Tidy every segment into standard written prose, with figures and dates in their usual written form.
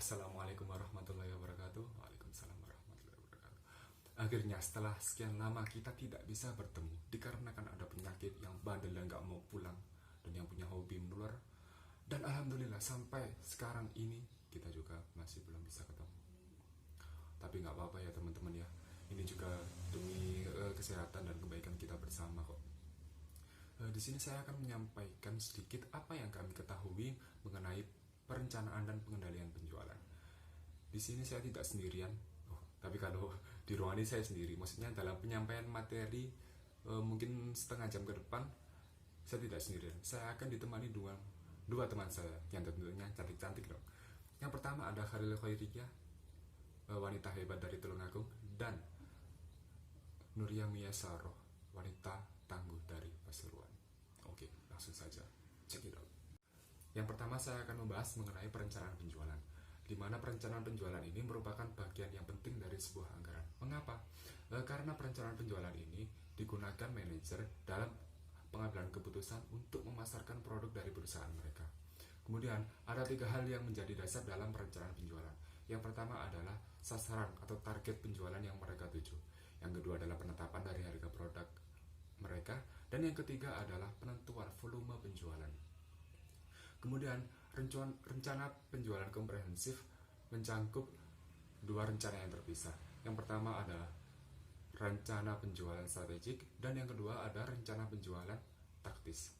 Assalamualaikum warahmatullahi wabarakatuh. Waalaikumsalam warahmatullahi wabarakatuh. Akhirnya setelah sekian lama kita tidak bisa bertemu dikarenakan ada penyakit yang bandel dan gak mau pulang, dan yang punya hobi menular. Dan alhamdulillah sampai sekarang ini kita juga masih belum bisa ketemu. Tapi nggak apa-apa ya teman-teman ya. Ini juga demi kesehatan dan kebaikan kita bersama kok. Di sini saya akan menyampaikan sedikit apa yang kami ketahui mengenai perencanaan dan pengendalian penjualan. Di sini saya tidak sendirian, tapi kalau di ruangan ini saya sendiri. Maksudnya dalam penyampaian materi mungkin setengah jam ke depan saya tidak sendirian. Saya akan ditemani dua teman saya yang tentunya cantik-cantik dong. Yang pertama ada Khalil Khairiyah, wanita hebat dari Tulungagung, dan Nuria Miyasaroh, wanita tangguh dari Pasuruan. Oke, langsung saja check it out. Yang pertama saya akan membahas mengenai perencanaan penjualan, di mana perencanaan penjualan ini merupakan bagian yang penting dari sebuah anggaran. Mengapa? Karena perencanaan penjualan ini digunakan manajer dalam pengambilan keputusan untuk memasarkan produk dari perusahaan mereka. Kemudian ada 3 hal yang menjadi dasar dalam perencanaan penjualan. Yang pertama adalah sasaran atau target penjualan yang mereka tuju. Yang kedua adalah penetapan dari harga produk mereka, dan yang ketiga adalah penentuan volume penjualan. Kemudian rencana penjualan komprehensif mencangkup 2 rencana yang terpisah. Yang pertama adalah rencana penjualan strategik, dan yang kedua ada rencana penjualan taktis.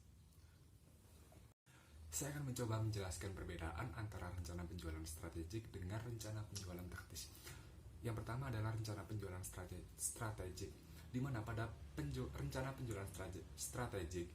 Saya akan mencoba menjelaskan perbedaan antara rencana penjualan strategik dengan rencana penjualan taktis. Yang pertama adalah rencana penjualan strategik, di mana pada rencana penjualan strategik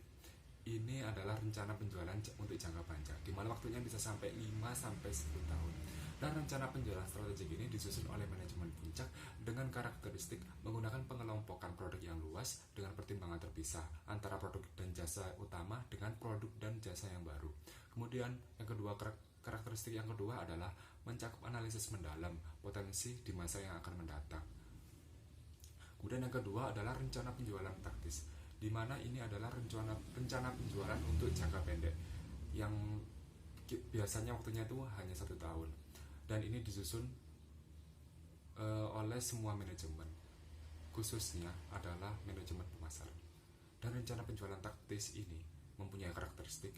ini adalah rencana penjualan untuk jangka panjang, di mana waktunya bisa sampai 5-10 tahun. Dan rencana penjualan strategik ini disusun oleh manajemen puncak dengan karakteristik menggunakan pengelompokan produk yang luas dengan pertimbangan terpisah antara produk dan jasa utama dengan produk dan jasa yang baru. Kemudian yang kedua, karakteristik yang kedua adalah mencakup analisis mendalam potensi di masa yang akan mendatang. Kemudian yang kedua adalah rencana penjualan taktis, di mana ini adalah rencana penjualan untuk jangka pendek yang biasanya waktunya itu hanya 1 tahun, dan ini disusun oleh semua manajemen, khususnya adalah manajemen pemasaran. Dan rencana penjualan taktis ini mempunyai karakteristik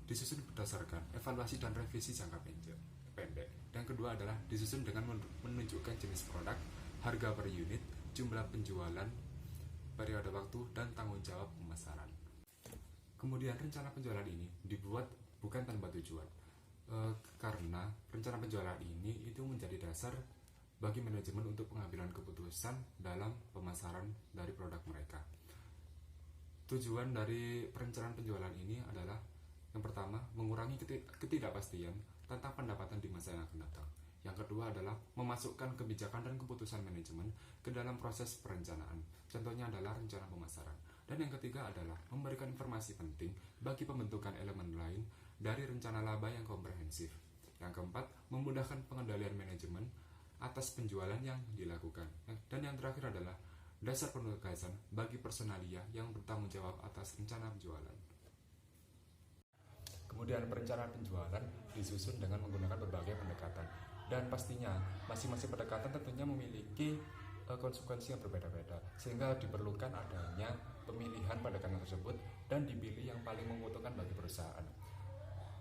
disusun berdasarkan evaluasi dan revisi jangka pendek. Dan kedua adalah disusun dengan menunjukkan jenis produk, harga per unit, jumlah penjualan, periode waktu, dan tanggung jawab pemasaran. Kemudian rencana penjualan ini dibuat bukan tanpa tujuan, karena rencana penjualan ini itu menjadi dasar bagi manajemen untuk pengambilan keputusan dalam pemasaran dari produk mereka. Tujuan dari perencanaan penjualan ini adalah yang pertama, mengurangi ketidakpastian tentang pendapatan di masa yang akan datang. Yang kedua adalah memasukkan kebijakan dan keputusan manajemen ke dalam proses perencanaan. Contohnya adalah rencana pemasaran. Dan yang ketiga adalah memberikan informasi penting bagi pembentukan elemen lain dari rencana laba yang komprehensif. Yang keempat, memudahkan pengendalian manajemen atas penjualan yang dilakukan. Dan yang terakhir adalah dasar penugasan bagi personalia yang bertanggung jawab atas rencana penjualan. Kemudian perencanaan penjualan disusun dengan menggunakan berbagai pendekatan, dan pastinya masing-masing pendekatan tentunya memiliki konsekuensi yang berbeda-beda, sehingga diperlukan adanya pemilihan pendekatan tersebut dan dipilih yang paling menguntungkan bagi perusahaan.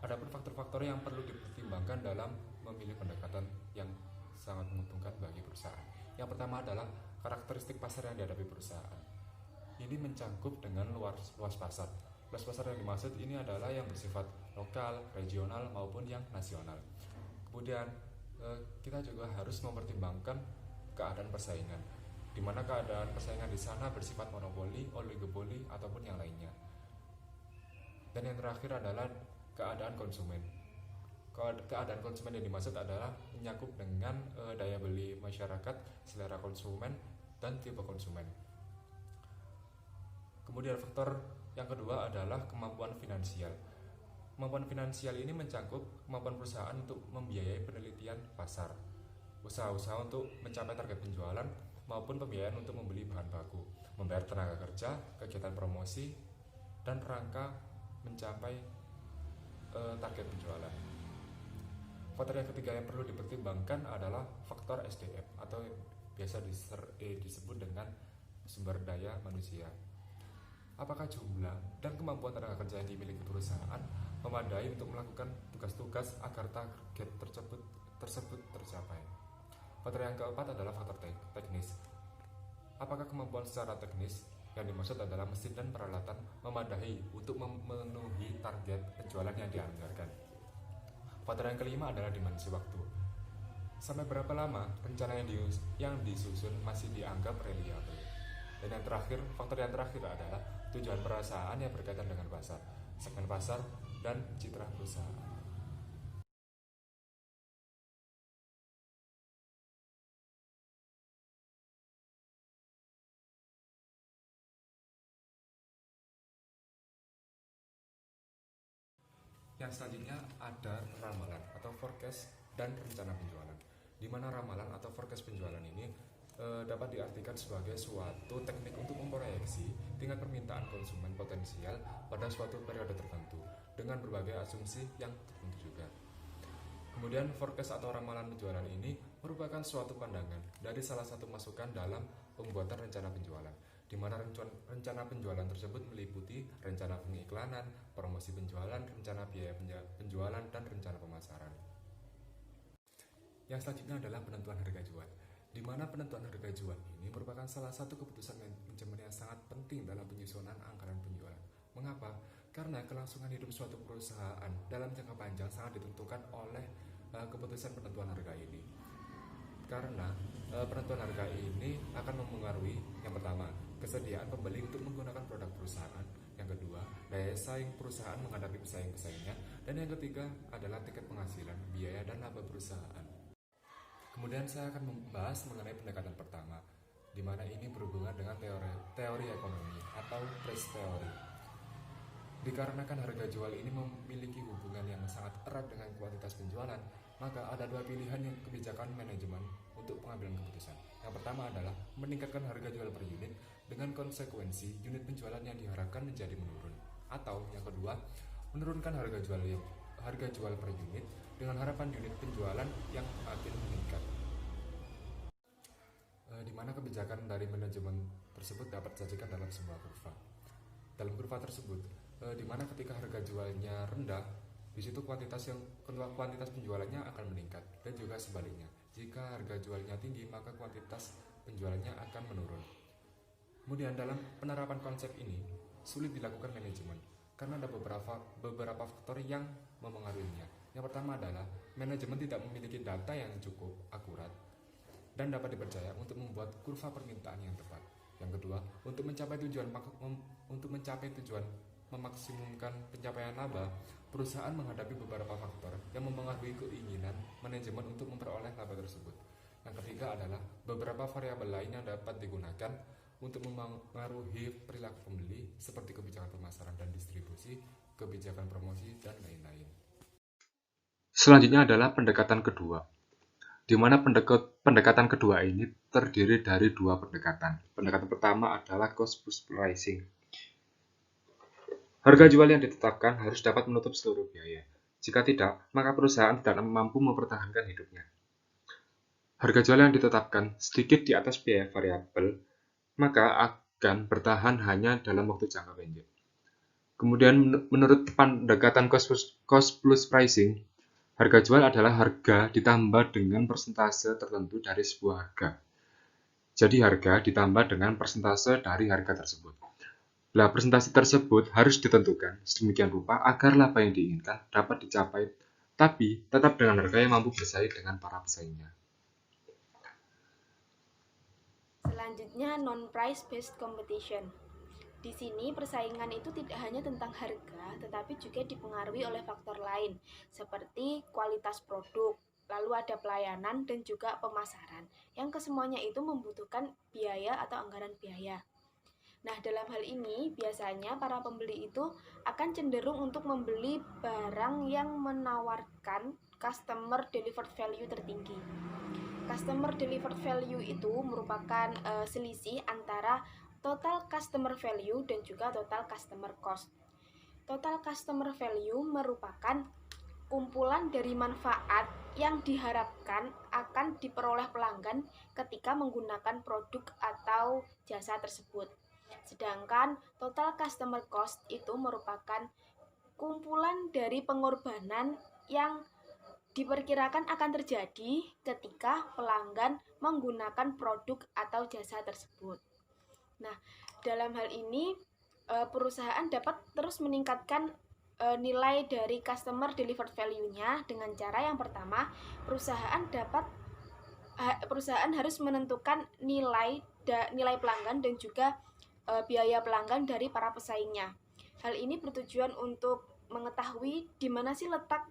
Adapun faktor-faktor yang perlu dipertimbangkan dalam memilih pendekatan yang sangat menguntungkan bagi perusahaan. Yang pertama adalah karakteristik pasar yang dihadapi perusahaan. Ini mencangkup dengan luas pasar. Luas pasar yang dimaksud ini adalah yang bersifat lokal, regional, maupun yang nasional. Kemudian kita juga harus mempertimbangkan keadaan persaingan, di mana keadaan persaingan di sana bersifat monopoli, oligopoli, ataupun yang lainnya. Dan yang terakhir adalah keadaan konsumen. Keadaan konsumen yang dimaksud adalah menyakup dengan daya beli masyarakat, selera konsumen, dan tipe konsumen. Kemudian faktor yang kedua adalah kemampuan finansial. Kemampuan finansial ini mencangkup kemampuan perusahaan untuk membiayai penelitian pasar, usaha-usaha untuk mencapai target penjualan, maupun pembiayaan untuk membeli bahan baku, membayar tenaga kerja, kegiatan promosi, dan rangka mencapai target penjualan. Faktor yang ketiga yang perlu dipertimbangkan adalah faktor SDM atau biasa disebut dengan sumber daya manusia. Apakah jumlah dan kemampuan tenaga kerja yang dimiliki perusahaan memadai untuk melakukan tugas-tugas agar target tersebut tercapai? Faktor yang keempat adalah faktor teknis. Apakah kemampuan secara teknis yang dimaksud adalah mesin dan peralatan memadai untuk memenuhi target penjualan yang dianggarkan? Faktor yang kelima adalah dimensi waktu. Sampai berapa lama rencana yang disusun masih dianggap reliable? Dan yang terakhir, faktor yang terakhir adalah tujuan perusahaan yang berkaitan dengan pasar, segmen pasar, dan citra perusahaan. Yang selanjutnya ada ramalan atau forecast dan rencana penjualan. Di mana ramalan atau forecast penjualan ini dapat diartikan sebagai suatu teknik untuk memproyeksi tingkat permintaan konsumen potensial pada suatu periode tertentu dengan berbagai asumsi yang tertentu juga. Kemudian forecast atau ramalan penjualan ini merupakan suatu pandangan dari salah satu masukan dalam pembuatan rencana penjualan, di mana rencana penjualan tersebut meliputi rencana pengiklanan, promosi penjualan, rencana biaya penjualan, dan rencana pemasaran. Yang selanjutnya adalah penentuan harga jual, di mana penentuan harga jual ini merupakan salah satu keputusan manajemen yang sangat penting dalam penyusunan anggaran penjualan. Mengapa? Karena kelangsungan hidup suatu perusahaan dalam jangka panjang sangat ditentukan oleh keputusan penentuan harga ini. Karena penentuan harga ini akan mempengaruhi yang pertama, kesediaan pembeli untuk menggunakan produk perusahaan, yang kedua, daya saing perusahaan menghadapi pesaing-pesaingnya, dan yang ketiga adalah tingkat penghasilan, biaya, dan laba perusahaan. Kemudian saya akan membahas mengenai pendekatan pertama, di mana ini berhubungan dengan teori ekonomi atau price theory. Dikarenakan harga jual ini memiliki hubungan yang sangat erat dengan kuantitas penjualan, maka ada dua pilihan yang kebijakan manajemen untuk pengambilan keputusan. Yang pertama adalah meningkatkan harga jual per unit dengan konsekuensi unit penjualan yang diharapkan menjadi menurun, atau yang kedua, menurunkan harga jual per unit dengan harapan unit penjualan yang makin meningkat. Di mana kebijakan dari manajemen tersebut dapat disajikan dalam sebuah kurva. Dalam kurva tersebut, di mana ketika harga jualnya rendah, di situ kuantitas penjualannya akan meningkat, dan juga sebaliknya. Jika harga jualnya tinggi, maka kuantitas penjualannya akan menurun. Kemudian dalam penerapan konsep ini sulit dilakukan manajemen karena ada beberapa faktor yang memengaruhinya. Yang pertama adalah manajemen tidak memiliki data yang cukup akurat dan dapat dipercaya untuk membuat kurva permintaan yang tepat. Yang kedua, untuk mencapai tujuan memaksimumkan pencapaian laba, perusahaan menghadapi beberapa faktor yang mempengaruhi keinginan manajemen untuk memperoleh laba tersebut. Yang ketiga adalah beberapa variabel lain yang dapat digunakan untuk mempengaruhi perilaku pembeli seperti kebijakan pemasaran dan distribusi, kebijakan promosi, dan lain-lain. Selanjutnya adalah pendekatan kedua, di mana pendekatan kedua ini terdiri dari dua pendekatan. Pendekatan pertama adalah cost plus pricing. Harga jual yang ditetapkan harus dapat menutup seluruh biaya. Jika tidak, maka perusahaan tidak mampu mempertahankan hidupnya. Harga jual yang ditetapkan sedikit di atas biaya variabel, maka akan bertahan hanya dalam waktu jangka pendek. Kemudian menurut pendekatan cost plus pricing, harga jual adalah harga ditambah dengan persentase tertentu dari sebuah harga. Jadi harga ditambah dengan persentase dari harga tersebut. Nah, persentase tersebut harus ditentukan sedemikian rupa agar laba yang diinginkan dapat dicapai, tapi tetap dengan harga yang mampu bersaing dengan para pesaingnya. Selanjutnya, non-price based competition. Di sini persaingan itu tidak hanya tentang harga, tetapi juga dipengaruhi oleh faktor lain seperti kualitas produk, lalu ada pelayanan dan juga pemasaran, yang kesemuanya itu membutuhkan biaya atau anggaran biaya. Nah, dalam hal ini biasanya para pembeli itu akan cenderung untuk membeli barang yang menawarkan customer delivered value tertinggi. Customer delivered value itu merupakan selisih antara total customer value dan juga total customer cost. Total customer value merupakan kumpulan dari manfaat yang diharapkan akan diperoleh pelanggan ketika menggunakan produk atau jasa tersebut. Sedangkan total customer cost itu merupakan kumpulan dari pengorbanan yang diperkirakan akan terjadi ketika pelanggan menggunakan produk atau jasa tersebut. Nah, dalam hal ini perusahaan dapat terus meningkatkan nilai dari customer delivered value-nya dengan cara yang pertama, perusahaan harus menentukan nilai pelanggan dan juga biaya pelanggan dari para pesaingnya. Hal ini bertujuan untuk mengetahui di mana sih letak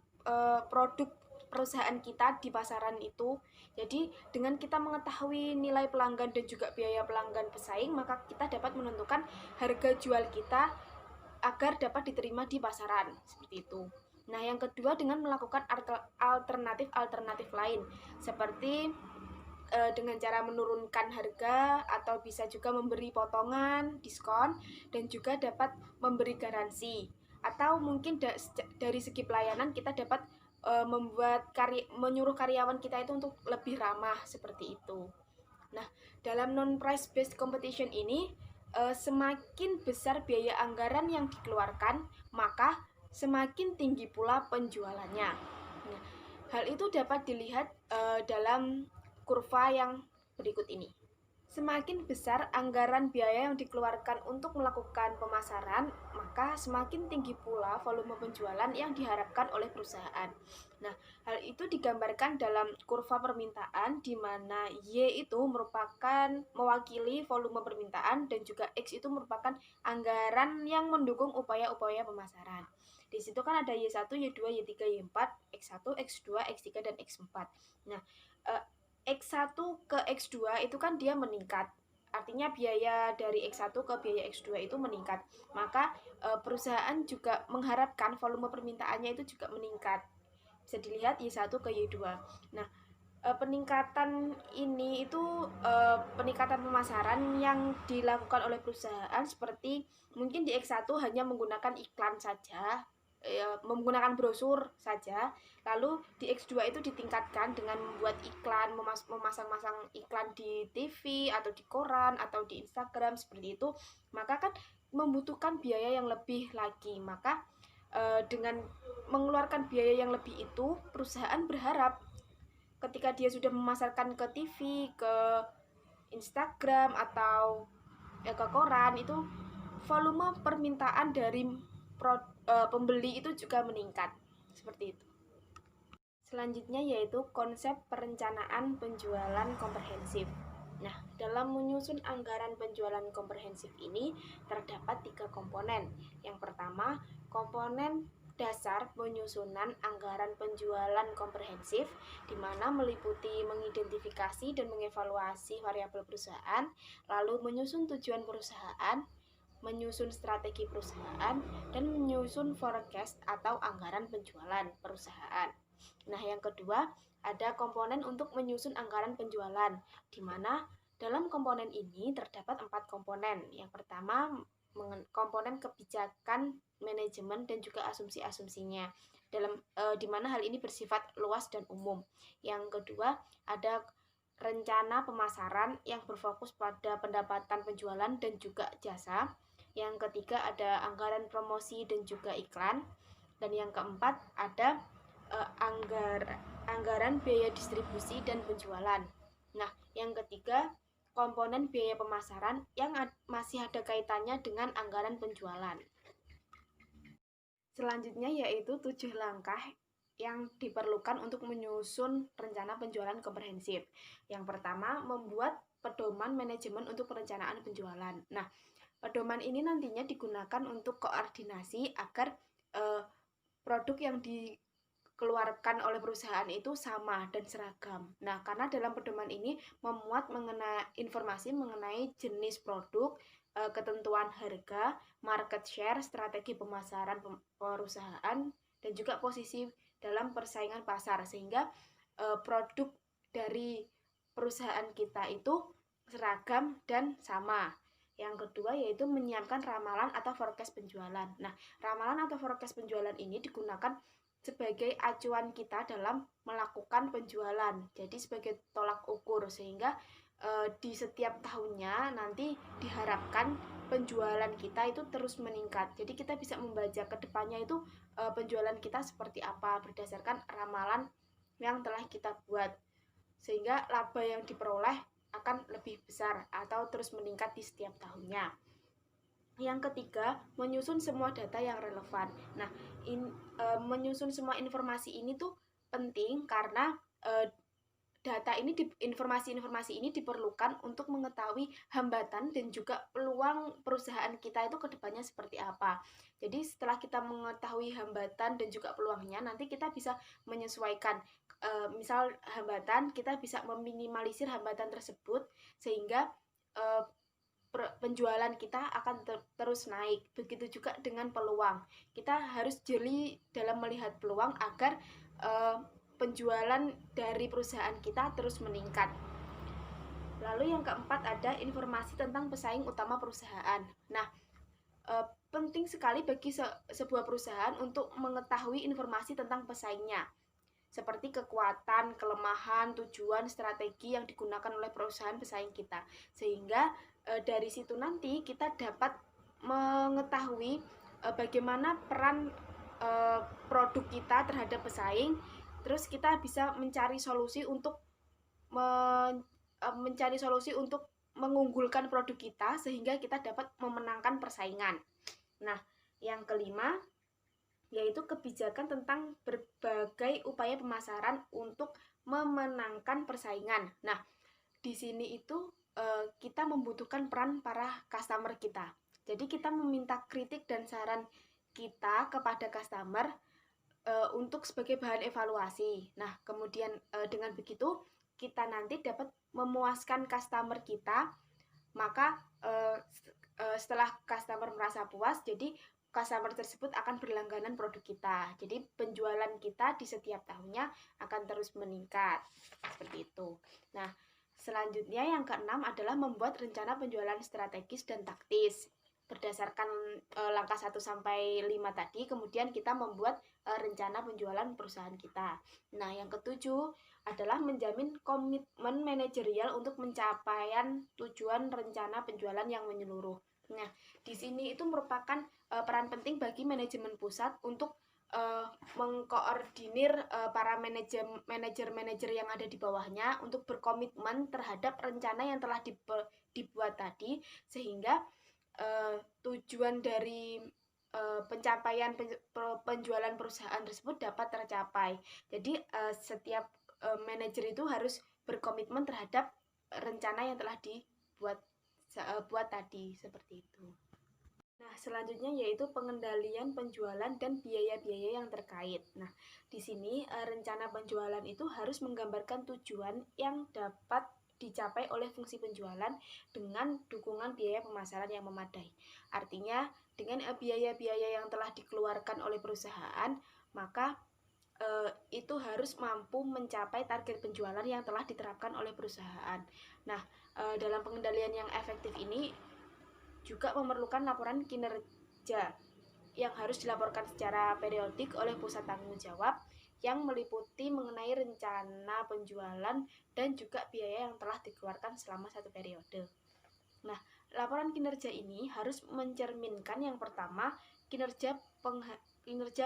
produk perusahaan kita di pasaran itu. Jadi dengan kita mengetahui nilai pelanggan dan juga biaya pelanggan pesaing, maka kita dapat menentukan harga jual kita agar dapat diterima di pasaran, seperti itu. Nah, yang kedua dengan melakukan alternatif lain, seperti dengan cara menurunkan harga atau bisa juga memberi potongan, diskon, dan juga dapat memberi garansi. Atau mungkin dari segi pelayanan kita dapat menyuruh karyawan kita itu untuk lebih ramah, seperti itu. Nah, dalam non-price based competition ini semakin besar biaya anggaran yang dikeluarkan, maka semakin tinggi pula penjualannya. Nah, hal itu dapat dilihat dalam kurva yang berikut ini. Semakin besar anggaran biaya yang dikeluarkan untuk melakukan pemasaran, maka semakin tinggi pula volume penjualan yang diharapkan oleh perusahaan. Nah, hal itu digambarkan dalam kurva permintaan di mana Y itu merupakan mewakili volume permintaan dan juga X itu merupakan anggaran yang mendukung upaya-upaya pemasaran. Di situ kan ada Y1, Y2, Y3, Y4, X1, X2, X3, dan X4. Nah, X1 ke X2 itu kan dia meningkat. Artinya biaya dari X1 ke biaya X2 itu meningkat. Maka perusahaan juga mengharapkan volume permintaannya itu juga meningkat. Bisa dilihat Y1 ke Y2. Nah, peningkatan ini itu peningkatan pemasaran yang dilakukan oleh perusahaan, seperti mungkin di X1 hanya menggunakan iklan saja, menggunakan brosur saja. Lalu di X2 itu ditingkatkan dengan membuat iklan, memasang-masang iklan di TV atau di koran atau di Instagram, seperti itu. Maka kan membutuhkan biaya yang lebih lagi. Maka dengan mengeluarkan biaya yang lebih itu, perusahaan berharap ketika dia sudah memasarkan ke TV, ke Instagram atau ke koran, itu volume permintaan dari pembeli itu juga meningkat, seperti itu. Selanjutnya yaitu konsep perencanaan penjualan komprehensif. Nah, dalam menyusun anggaran penjualan komprehensif ini terdapat 3 komponen. Yang pertama, komponen dasar penyusunan anggaran penjualan komprehensif, di mana meliputi mengidentifikasi dan mengevaluasi variabel perusahaan, lalu menyusun tujuan perusahaan, menyusun strategi perusahaan, dan menyusun forecast atau anggaran penjualan perusahaan. Nah, yang kedua, ada komponen untuk menyusun anggaran penjualan, di mana dalam komponen ini terdapat 4 komponen. Yang pertama, komponen kebijakan manajemen dan juga asumsi-asumsinya, di mana hal ini bersifat luas dan umum. Yang kedua, ada rencana pemasaran yang berfokus pada pendapatan penjualan dan juga jasa. Yang ketiga, ada anggaran promosi dan juga iklan. Dan yang keempat, ada anggaran biaya distribusi dan penjualan. Nah, yang ketiga, komponen biaya pemasaran yang masih ada kaitannya dengan anggaran penjualan. Selanjutnya yaitu 7 langkah yang diperlukan untuk menyusun rencana penjualan komprehensif. Yang pertama, membuat pedoman manajemen untuk perencanaan penjualan. Nah, pedoman ini nantinya digunakan untuk koordinasi agar produk yang dikeluarkan oleh perusahaan itu sama dan seragam. Nah, karena dalam pedoman ini memuat informasi mengenai jenis produk, ketentuan harga, market share, strategi pemasaran perusahaan, dan juga posisi dalam persaingan pasar, sehingga produk dari perusahaan kita itu seragam dan sama. Yang kedua yaitu menyiapkan ramalan atau forecast penjualan. Nah, ramalan atau forecast penjualan ini digunakan sebagai acuan kita dalam melakukan penjualan. Jadi sebagai tolak ukur, sehingga di setiap tahunnya nanti diharapkan penjualan kita itu terus meningkat. Jadi kita bisa membaca ke depannya itu penjualan kita seperti apa berdasarkan ramalan yang telah kita buat, sehingga laba yang diperoleh akan lebih besar atau terus meningkat di setiap tahunnya. Yang ketiga, menyusun semua data yang relevan. Nah, menyusun semua informasi ini tuh penting karena informasi-informasi ini diperlukan untuk mengetahui hambatan dan juga peluang perusahaan kita itu ke depannya seperti apa. Jadi setelah kita mengetahui hambatan dan juga peluangnya, nanti kita bisa menyesuaikan. Misal hambatan, kita bisa meminimalisir hambatan tersebut sehingga penjualan kita akan terus naik. Begitu juga dengan peluang. Kita harus jeli dalam melihat peluang agar penjualan dari perusahaan kita terus meningkat. Lalu yang keempat ada informasi tentang pesaing utama perusahaan. Nah, penting sekali bagi sebuah perusahaan untuk mengetahui informasi tentang pesaingnya, seperti kekuatan, kelemahan, tujuan, strategi yang digunakan oleh perusahaan pesaing kita. Sehingga dari situ nanti kita dapat mengetahui bagaimana peran produk kita terhadap pesaing. Terus kita bisa mencari solusi untuk mengunggulkan produk kita sehingga kita dapat memenangkan persaingan. Nah, yang kelima yaitu kebijakan tentang berbagai upaya pemasaran untuk memenangkan persaingan. Nah, di sini itu kita membutuhkan peran para customer kita. Jadi kita meminta kritik dan saran kita kepada customer untuk sebagai bahan evaluasi. Nah, kemudian dengan begitu kita nanti dapat memuaskan customer kita. Maka setelah customer merasa puas, jadi customer tersebut akan berlangganan produk kita. Jadi penjualan kita di setiap tahunnya akan terus meningkat. Seperti itu. Nah, selanjutnya yang keenam adalah membuat rencana penjualan strategis dan taktis. Berdasarkan langkah 1 sampai 5 tadi, kemudian kita membuat rencana penjualan perusahaan kita. Nah, yang ketujuh adalah menjamin komitmen manajerial untuk pencapaian tujuan rencana penjualan yang menyeluruh. Nah, di sini itu merupakan peran penting bagi manajemen pusat untuk mengkoordinir para manajer-manajer yang ada di bawahnya untuk berkomitmen terhadap rencana yang telah dibuat tadi, sehingga tujuan dari pencapaian penjualan perusahaan tersebut dapat tercapai. Jadi setiap manajer itu harus berkomitmen terhadap rencana yang telah dibuat tadi, seperti itu. Nah, selanjutnya yaitu pengendalian penjualan dan biaya-biaya yang terkait. Nah, di sini rencana penjualan itu harus menggambarkan tujuan yang dapat dicapai oleh fungsi penjualan dengan dukungan biaya pemasaran yang memadai. Artinya, dengan biaya-biaya yang telah dikeluarkan oleh perusahaan, maka itu harus mampu mencapai target penjualan yang telah diterapkan oleh perusahaan. Nah, dalam pengendalian yang efektif ini juga memerlukan laporan kinerja yang harus dilaporkan secara periodik oleh pusat tanggung jawab yang meliputi mengenai rencana penjualan dan juga biaya yang telah dikeluarkan selama satu periode. Nah, laporan kinerja ini harus mencerminkan yang pertama kinerja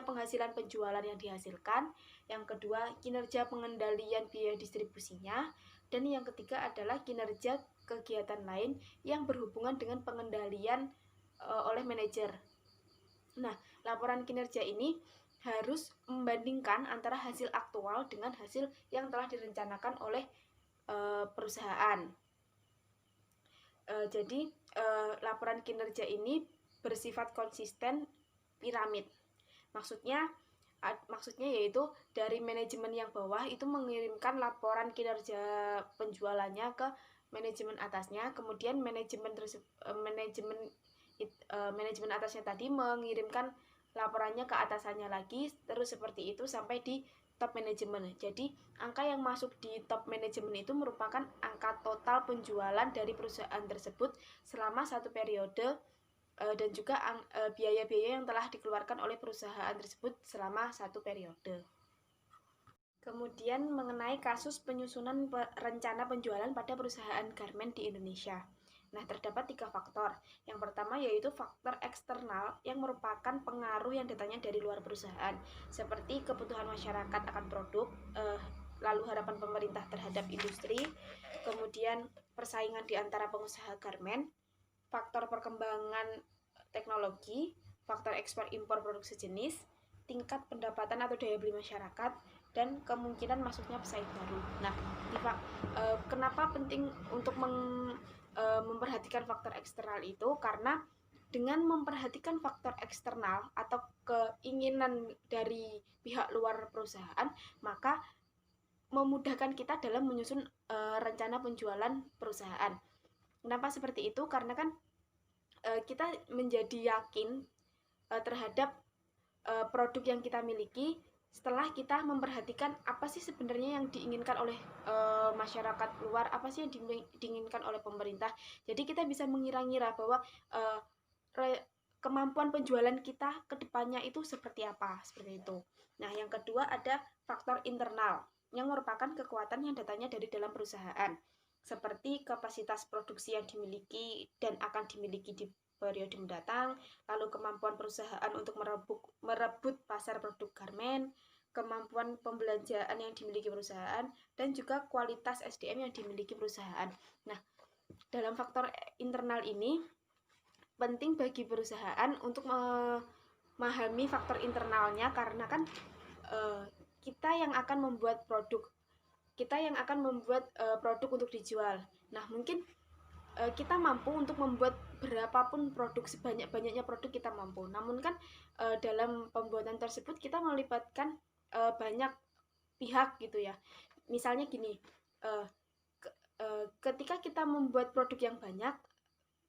penghasilan penjualan yang dihasilkan, yang kedua kinerja pengendalian biaya distribusinya, dan yang ketiga adalah kinerja kegiatan lain yang berhubungan dengan pengendalian oleh manajer. Nah, laporan kinerja ini harus membandingkan antara hasil aktual dengan hasil yang telah direncanakan oleh perusahaan. Jadi laporan kinerja ini bersifat konsisten piramid. Maksudnya yaitu dari manajemen yang bawah itu mengirimkan laporan kinerja penjualannya ke manajemen atasnya, kemudian manajemen atasnya tadi mengirimkan laporannya ke atasannya lagi, terus seperti itu sampai di top manajemen. Jadi angka yang masuk di top manajemen itu merupakan angka total penjualan dari perusahaan tersebut selama satu periode dan juga biaya-biaya yang telah dikeluarkan oleh perusahaan tersebut selama satu periode. Kemudian mengenai kasus penyusunan rencana penjualan pada perusahaan garment di Indonesia. Nah, terdapat 3 faktor. Yang pertama yaitu faktor eksternal yang merupakan pengaruh yang datangnya dari luar perusahaan, seperti kebutuhan masyarakat akan produk, lalu harapan pemerintah terhadap industri, kemudian persaingan di antara pengusaha garment, faktor perkembangan teknologi, faktor ekspor impor produk sejenis, tingkat pendapatan atau daya beli masyarakat, dan kemungkinan masuknya pesaing baru. Nah, kenapa penting untuk memperhatikan faktor eksternal itu? Karena dengan memperhatikan faktor eksternal atau keinginan dari pihak luar perusahaan, maka memudahkan kita dalam menyusun rencana penjualan perusahaan. Kenapa seperti itu? Karena kan kita menjadi yakin terhadap produk yang kita miliki setelah kita memperhatikan apa sih sebenarnya yang diinginkan oleh masyarakat luar, apa sih yang diinginkan oleh pemerintah. Jadi kita bisa mengira-ngira bahwa kemampuan penjualan kita ke depannya itu seperti apa, seperti itu. Nah, yang kedua ada faktor internal yang merupakan kekuatan yang datangnya dari dalam perusahaan, seperti kapasitas produksi yang dimiliki dan akan dimiliki di periode mendatang, lalu kemampuan perusahaan untuk merebut pasar produk garment, kemampuan pembelanjaan yang dimiliki perusahaan, dan juga kualitas SDM yang dimiliki perusahaan. Nah, dalam faktor internal ini penting bagi perusahaan untuk memahami faktor internalnya, karena kan kita yang akan membuat produk, produk untuk dijual. Nah, mungkin kita mampu untuk membuat berapapun produk, sebanyak-banyaknya produk kita mampu. Namun kan dalam pembuatan tersebut kita melibatkan banyak pihak gitu ya. Misalnya gini, ketika kita membuat produk yang banyak,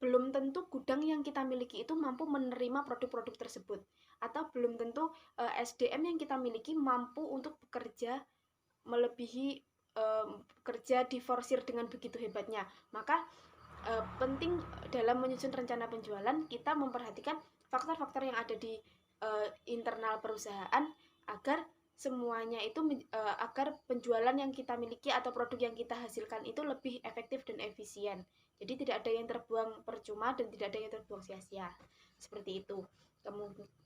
belum tentu gudang yang kita miliki itu mampu menerima produk-produk tersebut, atau belum tentu SDM yang kita miliki mampu untuk bekerja melebihi kerja diforsir dengan begitu hebatnya. Maka penting dalam menyusun rencana penjualan kita memperhatikan faktor-faktor yang ada di internal perusahaan agar semuanya itu agar penjualan yang kita miliki atau produk yang kita hasilkan itu lebih efektif dan efisien. Jadi tidak ada yang terbuang percuma dan tidak ada yang terbuang sia-sia. Seperti itu.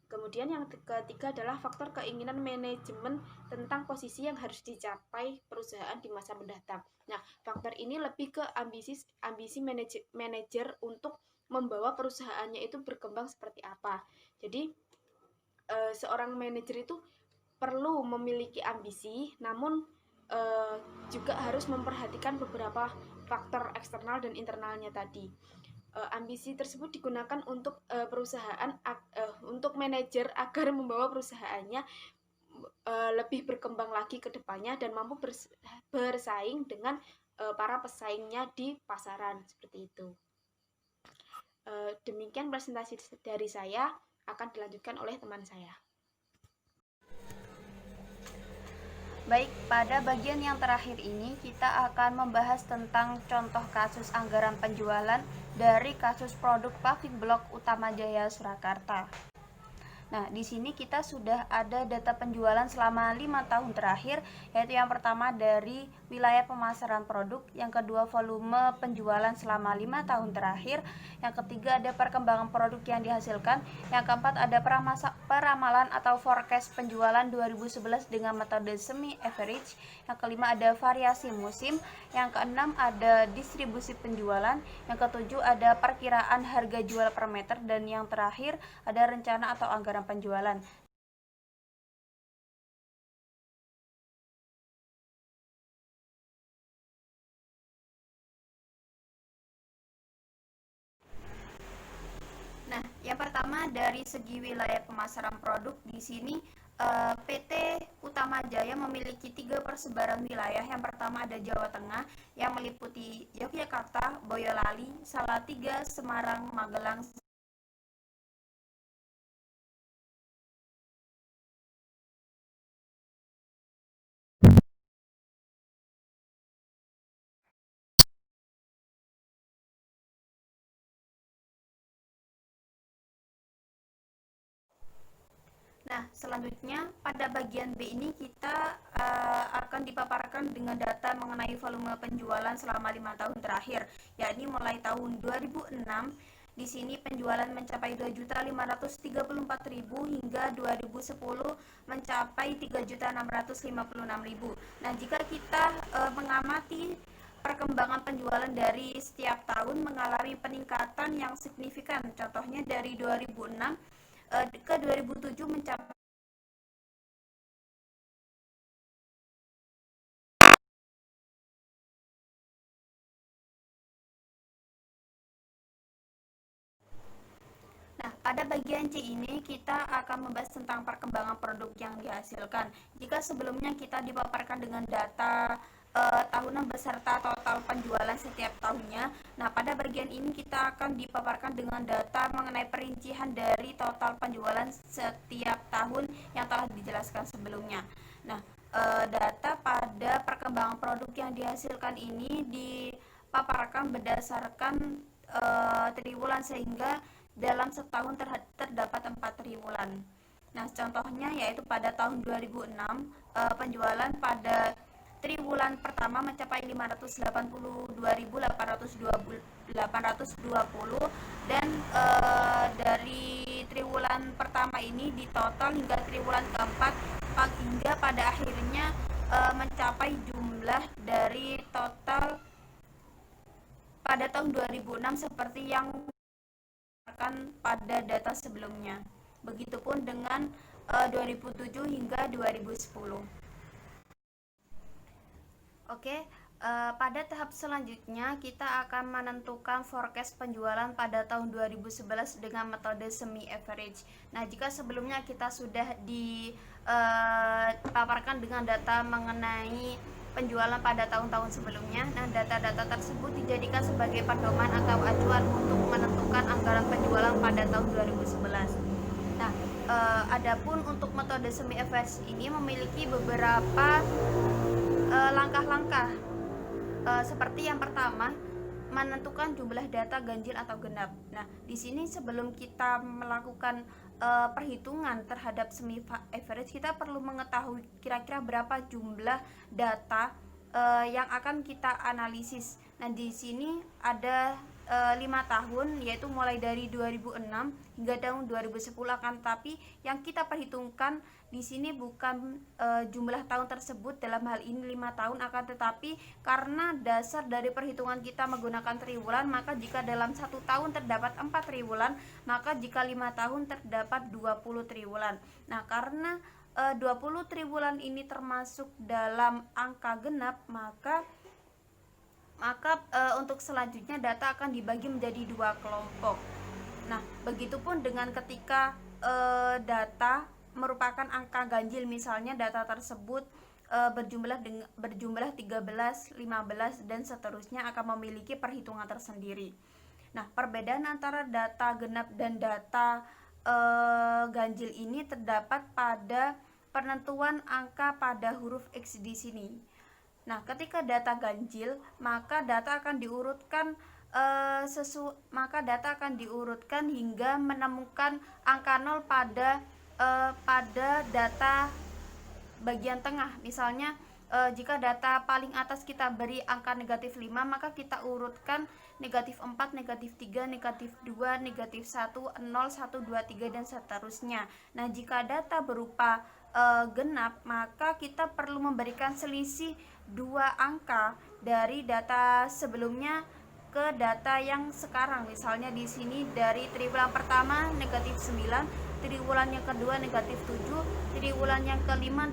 Kemudian yang ketiga adalah faktor keinginan manajemen tentang posisi yang harus dicapai perusahaan di masa mendatang. Nah, faktor ini lebih ke ambisi manajer untuk membawa perusahaannya itu berkembang seperti apa. Jadi seorang manajer itu perlu memiliki ambisi, namun juga harus memperhatikan beberapa faktor eksternal dan internalnya tadi. Ambisi tersebut digunakan untuk perusahaan, untuk manajer agar membawa perusahaannya lebih berkembang lagi ke depannya dan mampu bersaing dengan para pesaingnya di pasaran, seperti itu. Demikian presentasi dari saya, akan dilanjutkan oleh teman saya. Baik, pada bagian yang terakhir ini kita akan membahas tentang contoh kasus anggaran penjualan dari kasus produk paving blok Utama Jaya Surakarta. Nah, di sini kita sudah ada data penjualan selama 5 tahun terakhir, yaitu yang pertama dari wilayah pemasaran produk, yang kedua volume penjualan selama 5 tahun terakhir, yang ketiga ada perkembangan produk yang dihasilkan, yang keempat ada peramalan atau forecast penjualan 2011 dengan metode semi average, yang kelima ada variasi musim, yang keenam ada distribusi penjualan, yang ketujuh ada perkiraan harga jual per meter, dan yang terakhir ada rencana atau anggaran penjualan. Nah, yang pertama dari segi wilayah pemasaran produk, di sini PT Utama Jaya memiliki 3 persebaran wilayah. Yang pertama ada Jawa Tengah yang meliputi Yogyakarta, Boyolali, Salatiga, Semarang, Magelang, Nah, selanjutnya pada bagian B ini kita akan dipaparkan dengan data mengenai volume penjualan selama 5 tahun terakhir, yakni mulai tahun 2006. Di sini penjualan mencapai 2.534.000 hingga 2010 mencapai 3.656.000. Nah, jika kita mengamati perkembangan penjualan dari setiap tahun mengalami peningkatan yang signifikan. Contohnya dari 2006 ke 2007 mencapai Nah, pada bagian C ini kita akan membahas tentang perkembangan produk yang dihasilkan. Jika sebelumnya kita dipaparkan dengan data tahunan beserta total penjualan setiap tahunnya, nah pada bagian ini kita akan dipaparkan dengan data mengenai perincian dari total penjualan setiap tahun yang telah dijelaskan sebelumnya. Nah, data pada perkembangan produk yang dihasilkan ini dipaparkan berdasarkan triwulan, sehingga dalam setahun terdapat 4 triwulan. Nah, contohnya yaitu pada tahun 2006 penjualan pada triwulan pertama mencapai 582.820 dan dari triwulan pertama ini ditotal hingga triwulan keempat hingga pada akhirnya mencapai jumlah dari total pada tahun 2006 seperti yang pada data sebelumnya. Begitupun dengan 2007 hingga 2010. Oke, pada tahap selanjutnya kita akan menentukan forecast penjualan pada tahun 2011 dengan metode semi average. Nah, jika sebelumnya kita sudah dipaparkan dengan data mengenai penjualan pada tahun-tahun sebelumnya, nah data-data tersebut dijadikan sebagai pedoman atau acuan untuk menentukan anggaran penjualan pada tahun 2011. Nah, adapun untuk metode semi average ini memiliki beberapa langkah-langkah, seperti yang pertama, menentukan jumlah data ganjil atau genap. Nah, di sini sebelum kita melakukan perhitungan terhadap semi average, kita perlu mengetahui kira-kira berapa jumlah data yang akan kita analisis. Nah, di sini ada 5 tahun, yaitu mulai dari 2006 hingga tahun 2010. Akan tapi yang kita perhitungkan di sini bukan jumlah tahun tersebut, dalam hal ini 5 tahun, akan tetapi karena dasar dari perhitungan kita menggunakan triwulan, maka jika dalam 1 tahun terdapat 4 triwulan, maka jika 5 tahun terdapat 20 triwulan. Nah, karena 20 triwulan ini termasuk dalam angka genap, maka untuk selanjutnya data akan dibagi menjadi 2 kelompok. Nah, begitupun dengan ketika data merupakan angka ganjil, misalnya data tersebut berjumlah 13, 15 dan seterusnya, akan memiliki perhitungan tersendiri. Nah, perbedaan antara data genap dan data ganjil ini terdapat pada penentuan angka pada huruf X di sini. Nah, ketika data ganjil, maka data akan diurutkan hingga menemukan angka 0 pada data bagian tengah. Misalnya jika data paling atas kita beri angka negatif 5, maka kita urutkan negatif 4, negatif 3, negatif 2, negatif 1, 0, 1, 2, 3 dan seterusnya. Nah, jika data berupa genap, maka kita perlu memberikan selisih 2 angka dari data sebelumnya ke data yang sekarang. Misalnya di sini dari triwulan pertama negatif 9, triwulan yang kedua negatif 7, triwulan yang kelima,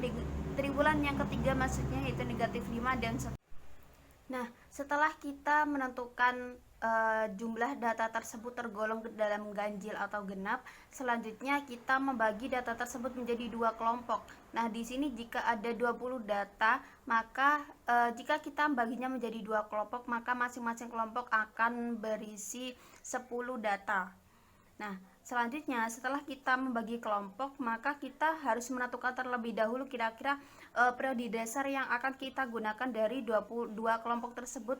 triwulan yang ketiga maksudnya yaitu negatif 5 dan seterusnya. Nah, setelah kita menentukan jumlah data tersebut tergolong ke dalam ganjil atau genap, selanjutnya kita membagi data tersebut menjadi 2 kelompok. Nah, di sini jika ada 20 data, maka jika kita membaginya menjadi 2 kelompok, maka masing-masing kelompok akan berisi 10 data. Nah, selanjutnya setelah kita membagi kelompok, maka kita harus menentukan terlebih dahulu kira-kira periode dasar yang akan kita gunakan dari 22 kelompok tersebut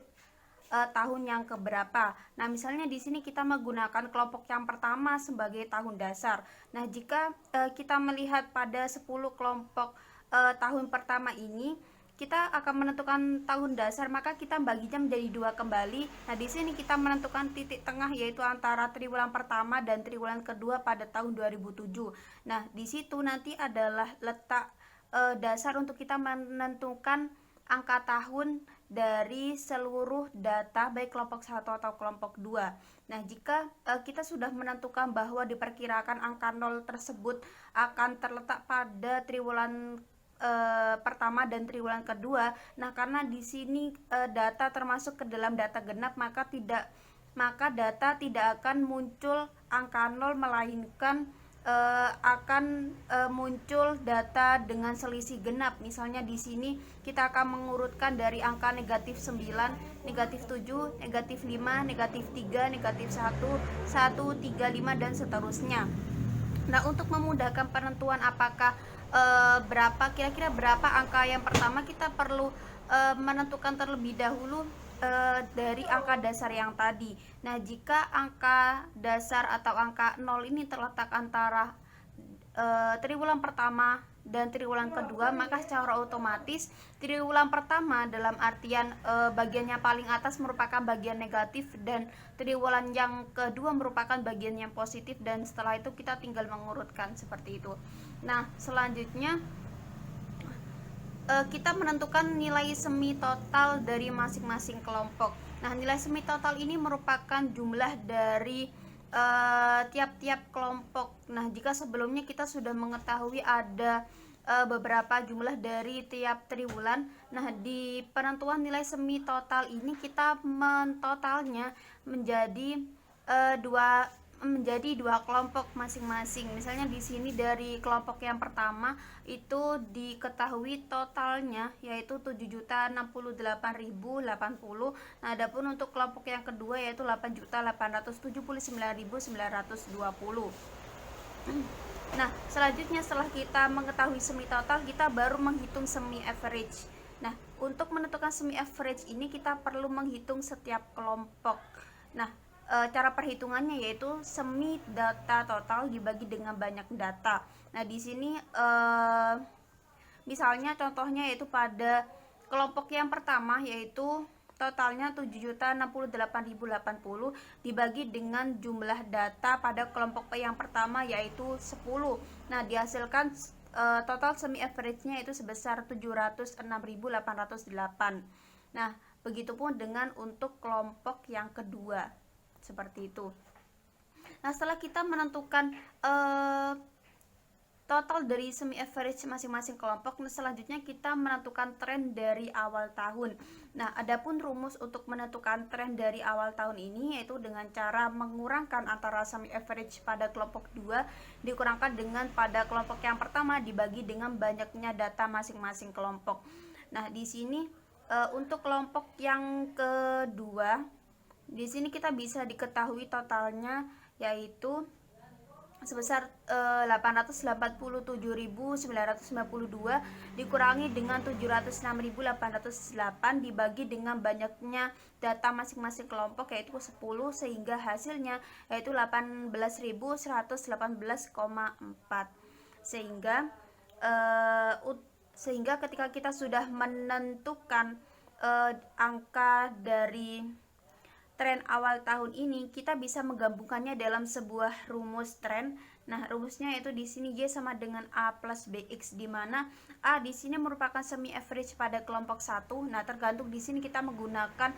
tahun yang keberapa. Nah, misalnya di sini kita menggunakan kelompok yang pertama sebagai tahun dasar. Nah, jika kita melihat pada 10 kelompok tahun pertama ini, kita akan menentukan tahun dasar, maka kita baginya menjadi dua kembali. Nah, di sini kita menentukan titik tengah, yaitu antara triwulan pertama dan triwulan kedua pada tahun 2007. Nah, di situ nanti adalah letak dasar untuk kita menentukan angka tahun dari seluruh data baik kelompok 1 atau kelompok 2. Nah, jika kita sudah menentukan bahwa diperkirakan angka 0 tersebut akan terletak pada triwulan pertama dan triwulan kedua. Nah, karena di sini data termasuk ke dalam data genap, maka data tidak akan muncul angka 0, melainkan akan muncul data dengan selisih genap. Misalnya di sini kita akan mengurutkan dari angka negatif 9, negatif 7, negatif 5, negatif 3, negatif 1, 1, 3, 5, dan seterusnya. Nah, untuk memudahkan penentuan apakah kira-kira berapa angka yang pertama, kita perlu menentukan terlebih dahulu dari angka dasar yang tadi. Nah, jika angka dasar atau angka 0 ini terletak antara triwulan pertama dan triwulan kedua, maka secara otomatis triwulan pertama dalam artian bagian yang paling atas merupakan bagian negatif, dan triwulan yang kedua merupakan bagian yang positif, dan setelah itu kita tinggal mengurutkan seperti itu. Nah, selanjutnya kita menentukan nilai semi total dari masing-masing kelompok. Nah, nilai semi total ini merupakan jumlah dari tiap-tiap kelompok. Nah, jika sebelumnya kita sudah mengetahui ada beberapa jumlah dari tiap triwulan, nah di penentuan nilai semi total ini kita mentotalnya menjadi dua kelompok masing-masing. Misalnya di sini dari kelompok yang pertama itu diketahui totalnya yaitu 7.068.080. Nah, adapun untuk kelompok yang kedua yaitu 8.879.920. Nah, selanjutnya setelah kita mengetahui semi total, kita baru menghitung semi average. Nah, untuk menentukan semi average ini kita perlu menghitung setiap kelompok. Nah, cara perhitungannya yaitu semi data total dibagi dengan banyak data. Nah, di sini misalnya contohnya yaitu pada kelompok yang pertama yaitu totalnya 7.068.080 dibagi dengan jumlah data pada kelompok yang pertama yaitu 10. Nah, dihasilkan total semi average-nya itu sebesar 706.808. Nah, begitupun dengan untuk kelompok yang kedua. Seperti itu. Nah, setelah kita menentukan total dari semi average masing-masing kelompok, selanjutnya kita menentukan tren dari awal tahun. Nah, adapun rumus untuk menentukan tren dari awal tahun ini yaitu dengan cara mengurangkan antara semi average pada kelompok 2 dikurangkan dengan pada kelompok yang pertama dibagi dengan banyaknya data masing-masing kelompok. Nah, di sini untuk kelompok yang kedua, di sini kita bisa diketahui totalnya yaitu sebesar 887.992 dikurangi dengan 706.808 dibagi dengan banyaknya data masing-masing kelompok yaitu 10, sehingga hasilnya yaitu 18.118,4. Sehingga ketika kita sudah menentukan angka dari tren awal tahun ini, kita bisa menggabungkannya dalam sebuah rumus tren. Nah, rumusnya yaitu di sini Y sama dengan A plus BX, di mana A di sini merupakan semi average pada kelompok 1. Nah, tergantung di sini kita menggunakan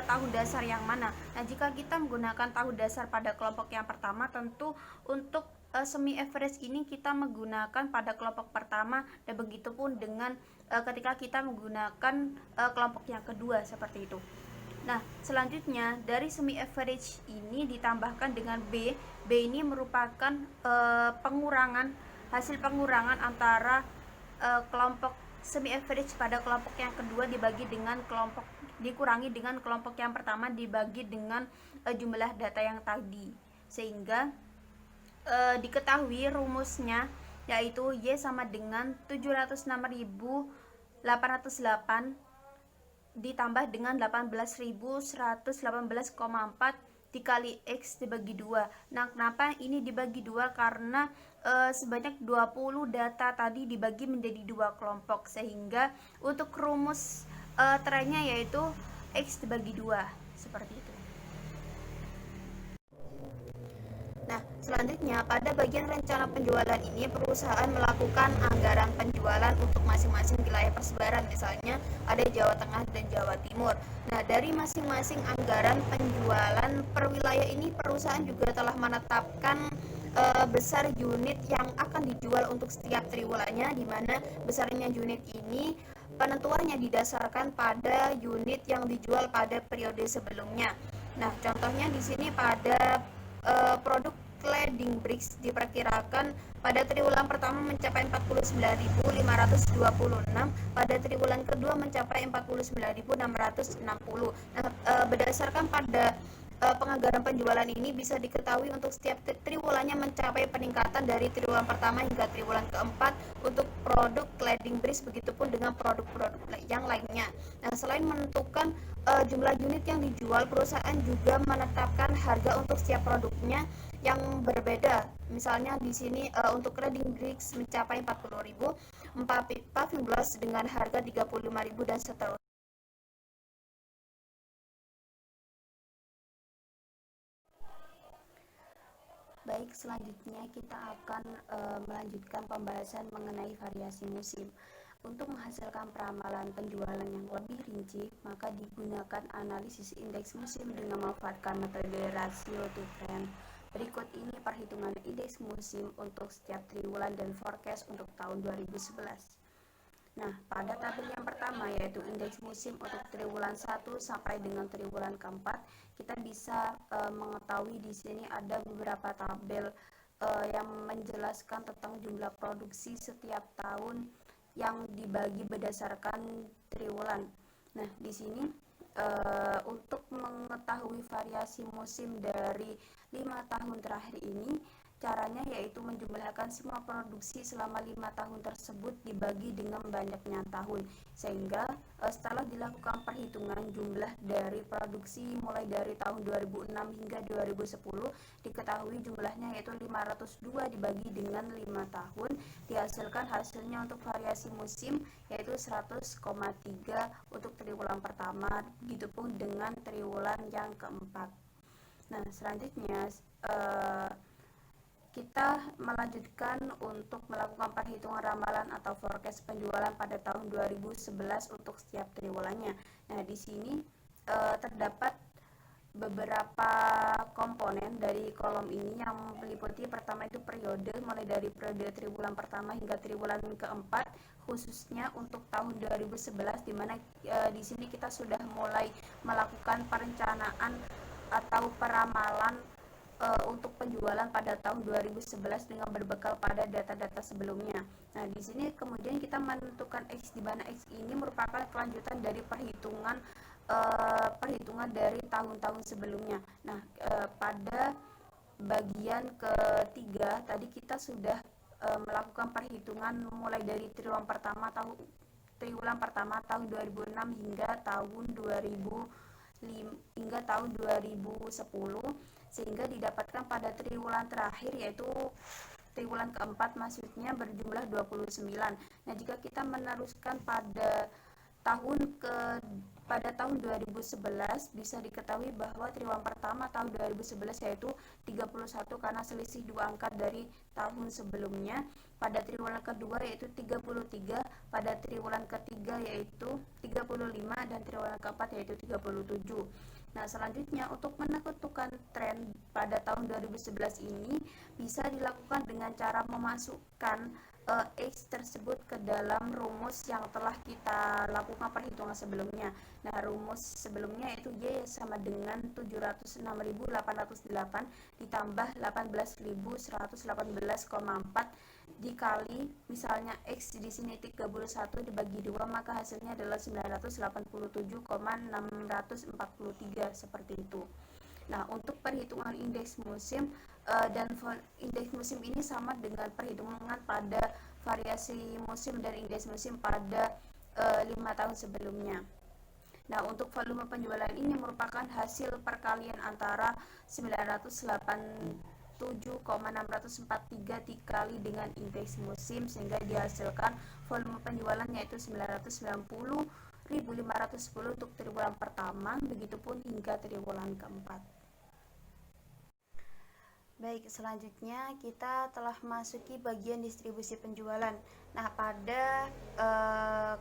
tahun dasar yang mana. Nah, jika kita menggunakan tahun dasar pada kelompok yang pertama, tentu untuk semi average ini kita menggunakan pada kelompok pertama, dan begitupun dengan ketika kita menggunakan kelompok yang kedua, seperti itu. Nah, selanjutnya dari semi average ini ditambahkan dengan B. B ini merupakan hasil pengurangan antara kelompok semi average pada kelompok yang kedua dikurangi dengan kelompok yang pertama dibagi dengan jumlah data yang tadi, sehingga diketahui rumusnya yaitu Y sama dengan 706.808 ditambah dengan 18.118,4 dikali X dibagi 2. Nah, kenapa ini dibagi 2? Karena sebanyak 20 data tadi dibagi menjadi 2 kelompok, sehingga untuk rumus trennya yaitu X dibagi 2, seperti itu. Nah, selanjutnya pada bagian rencana penjualan ini perusahaan melakukan anggaran penjualan untuk masing-masing wilayah persebaran, misalnya ada Jawa Tengah dan Jawa Timur. Nah, dari masing-masing anggaran penjualan per wilayah ini perusahaan juga telah menetapkan besar unit yang akan dijual untuk setiap triwulannya, di mana besarnya unit ini penentuannya didasarkan pada unit yang dijual pada periode sebelumnya. Nah, contohnya di sini pada produk cladding bricks diperkirakan pada triwulan pertama mencapai 49.526, pada triwulan kedua mencapai 49.660. Nah, berdasarkan pada penganggaran penjualan ini bisa diketahui untuk setiap triwulannya mencapai peningkatan dari triwulan pertama hingga triwulan keempat untuk produk cladding bricks, begitupun dengan produk-produk yang lainnya. Nah, selain menentukan jumlah unit yang dijual, perusahaan juga menetapkan harga untuk setiap produknya yang berbeda. Misalnya di sini untuk cladding bricks mencapai 40.000, paving blocks dengan harga 35.000 dan seterusnya. Baik, selanjutnya kita akan melanjutkan pembahasan mengenai variasi musim. Untuk menghasilkan peramalan penjualan yang lebih rinci, maka digunakan analisis indeks musim dengan memanfaatkan metode rasio to trend. Berikut ini perhitungan indeks musim untuk setiap triwulan dan forecast untuk tahun 2011. Nah, pada tabel yang pertama yaitu indeks musim untuk triwulan 1 sampai dengan triwulan keempat, kita bisa mengetahui di sini ada beberapa tabel yang menjelaskan tentang jumlah produksi setiap tahun yang dibagi berdasarkan triwulan. Nah, di sini untuk mengetahui variasi musim dari 5 tahun terakhir ini, caranya yaitu menjumlahkan semua produksi selama 5 tahun tersebut dibagi dengan banyaknya tahun, sehingga setelah dilakukan perhitungan jumlah dari produksi mulai dari tahun 2006 hingga 2010, diketahui jumlahnya yaitu 502 dibagi dengan 5 tahun, dihasilkan hasilnya untuk variasi musim yaitu 100,3 untuk triwulan pertama, begitupun dengan triwulan yang keempat. Nah, selanjutnya kita melanjutkan untuk melakukan perhitungan ramalan atau forecast penjualan pada tahun 2011 untuk setiap triwulannya. Nah, di sini terdapat beberapa komponen dari kolom ini yang meliputi pertama itu periode, mulai dari periode triwulan pertama hingga triwulan keempat, khususnya untuk tahun 2011, di mana di sini kita sudah mulai melakukan perencanaan atau peramalan untuk penjualan pada tahun 2011 dengan berbekal pada data-data sebelumnya. Nah, di sini kemudian kita menentukan X, di mana X ini merupakan kelanjutan dari perhitungan dari tahun-tahun sebelumnya. Nah, pada bagian ketiga tadi kita sudah melakukan perhitungan mulai dari triwulan pertama tahun 2006 hingga tahun 2010, sehingga didapatkan pada triwulan terakhir yaitu triwulan keempat, maksudnya berjumlah 29. Nah, jika kita meneruskan pada tahun 2011, bisa diketahui bahwa triwulan pertama tahun 2011 yaitu 31 karena selisih 2 angka dari tahun sebelumnya, pada triwulan kedua yaitu 33, pada triwulan ketiga yaitu 35, dan triwulan keempat yaitu 37. Nah, selanjutnya untuk menentukan tren pada tahun 2011 ini bisa dilakukan dengan cara memasukkan X tersebut ke dalam rumus yang telah kita lakukan perhitungan sebelumnya. Nah, rumus sebelumnya yaitu Y sama dengan 706.808 ditambah 18.118,4 dikali misalnya X di sini 31 dibagi 2, maka hasilnya adalah 987,643, seperti itu. Nah, untuk perhitungan indeks musim dan indeks musim ini sama dengan perhitungan pada variasi musim dan indeks musim pada 5 tahun sebelumnya. Nah, untuk volume penjualan ini merupakan hasil perkalian antara 987,643 dikali dengan indeks musim sehingga dihasilkan volume penjualan yaitu 990.510 untuk triwulan pertama, begitupun hingga triwulan keempat. Baik, selanjutnya kita telah memasuki bagian distribusi penjualan. Nah, pada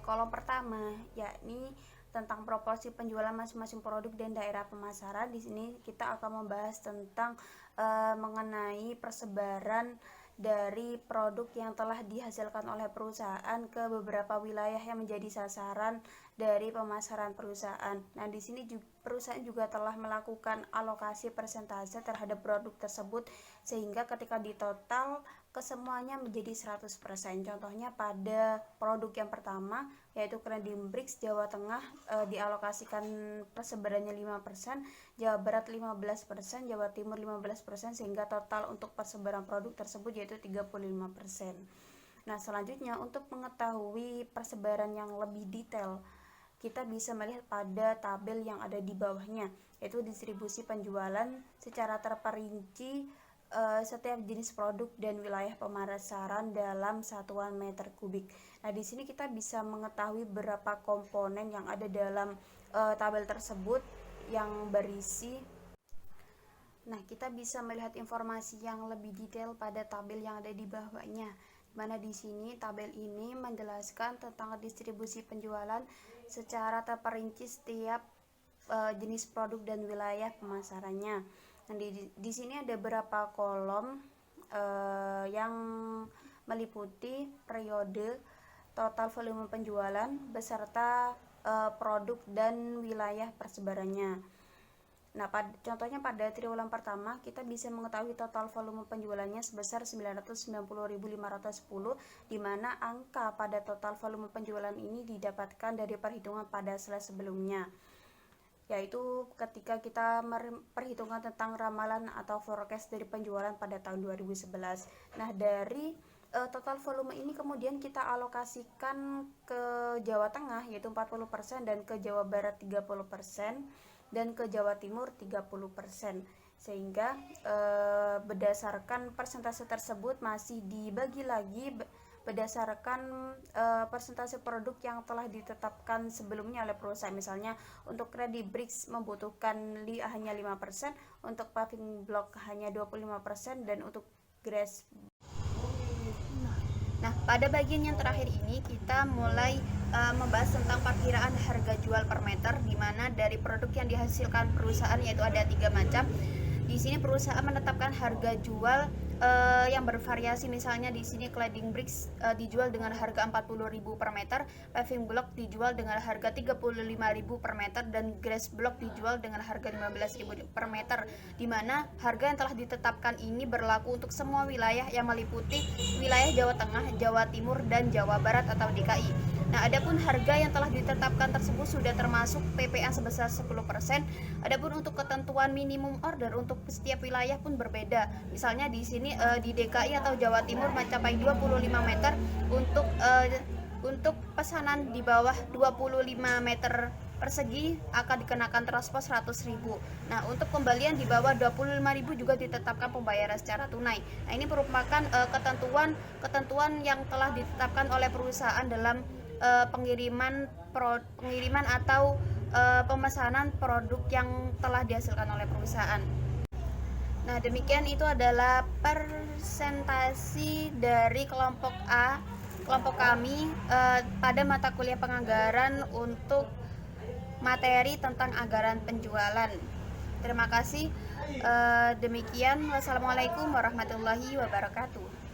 kolom pertama yakni tentang proporsi penjualan masing-masing produk dan daerah pemasaran. Di sini kita akan membahas tentang mengenai persebaran dari produk yang telah dihasilkan oleh perusahaan ke beberapa wilayah yang menjadi sasaran dari pemasaran perusahaan. Nah, di sini perusahaan juga telah melakukan alokasi persentase terhadap produk tersebut sehingga ketika ditotal kesemuanya menjadi 100%. Contohnya pada produk yang pertama yaitu Kredit Brix Jawa Tengah dialokasikan persebarannya 5%, Jawa Barat 15%, Jawa Timur 15%, sehingga total untuk persebaran produk tersebut yaitu 35%. Nah, selanjutnya untuk mengetahui persebaran yang lebih detail, kita bisa melihat pada tabel yang ada di bawahnya, yaitu distribusi penjualan secara terperinci setiap jenis produk dan wilayah pemasaran dalam satuan meter kubik. Nah, di sini kita bisa mengetahui berapa komponen yang ada dalam tabel tersebut yang berisi. Nah, kita bisa melihat informasi yang lebih detail pada tabel yang ada di bawahnya. Mana di sini tabel ini menjelaskan tentang distribusi penjualan secara terperinci setiap jenis produk dan wilayah pemasarannya. Nah, di sini ada beberapa kolom yang meliputi periode, total volume penjualan beserta produk dan wilayah persebarannya. Nah, contohnya pada triwulan pertama kita bisa mengetahui total volume penjualannya sebesar 990.510, di mana angka pada total volume penjualan ini didapatkan dari perhitungan pada slide sebelumnya, yaitu ketika kita perhitungan tentang ramalan atau forecast dari penjualan pada tahun 2011. Nah, dari total volume ini kemudian kita alokasikan ke Jawa Tengah yaitu 40% dan ke Jawa Barat 30% dan ke Jawa Timur 30%, sehingga berdasarkan persentase tersebut masih dibagi lagi berdasarkan persentase produk yang telah ditetapkan sebelumnya oleh perusahaan. Misalnya untuk Kredit Brix membutuhkan hanya 5%, untuk Paving Block hanya 25%, dan untuk Grass. Nah, pada bagian yang terakhir ini kita mulai membahas tentang perkiraan harga jual per meter, di mana dari produk yang dihasilkan perusahaan yaitu ada 3 macam. Di sini perusahaan menetapkan harga jual yang bervariasi. Misalnya di sini Cladding Bricks dijual dengan harga 40.000 per meter, Paving Block dijual dengan harga 35.000 per meter, dan Grass Block dijual dengan harga 15.000 per meter, di mana harga yang telah ditetapkan ini berlaku untuk semua wilayah yang meliputi wilayah Jawa Tengah, Jawa Timur, dan Jawa Barat atau DKI. Nah, adapun harga yang telah ditetapkan tersebut sudah termasuk PPA sebesar 10%. Adapun untuk ketentuan minimum order untuk setiap wilayah pun berbeda. Misalnya di sini di DKI atau Jawa Timur mencapai 25 meter untuk pesanan di bawah 25 meter persegi akan dikenakan transport 100.000. Nah, untuk pembelian di bawah 25.000 juga ditetapkan pembayaran secara tunai. Nah, ini merupakan ketentuan yang telah ditetapkan oleh perusahaan dalam pengiriman atau pemesanan produk yang telah dihasilkan oleh perusahaan. Nah, demikian itu adalah presentasi dari kelompok A, kelompok kami pada mata kuliah penganggaran untuk materi tentang anggaran penjualan. Terima kasih. Demikian, wassalamualaikum warahmatullahi wabarakatuh.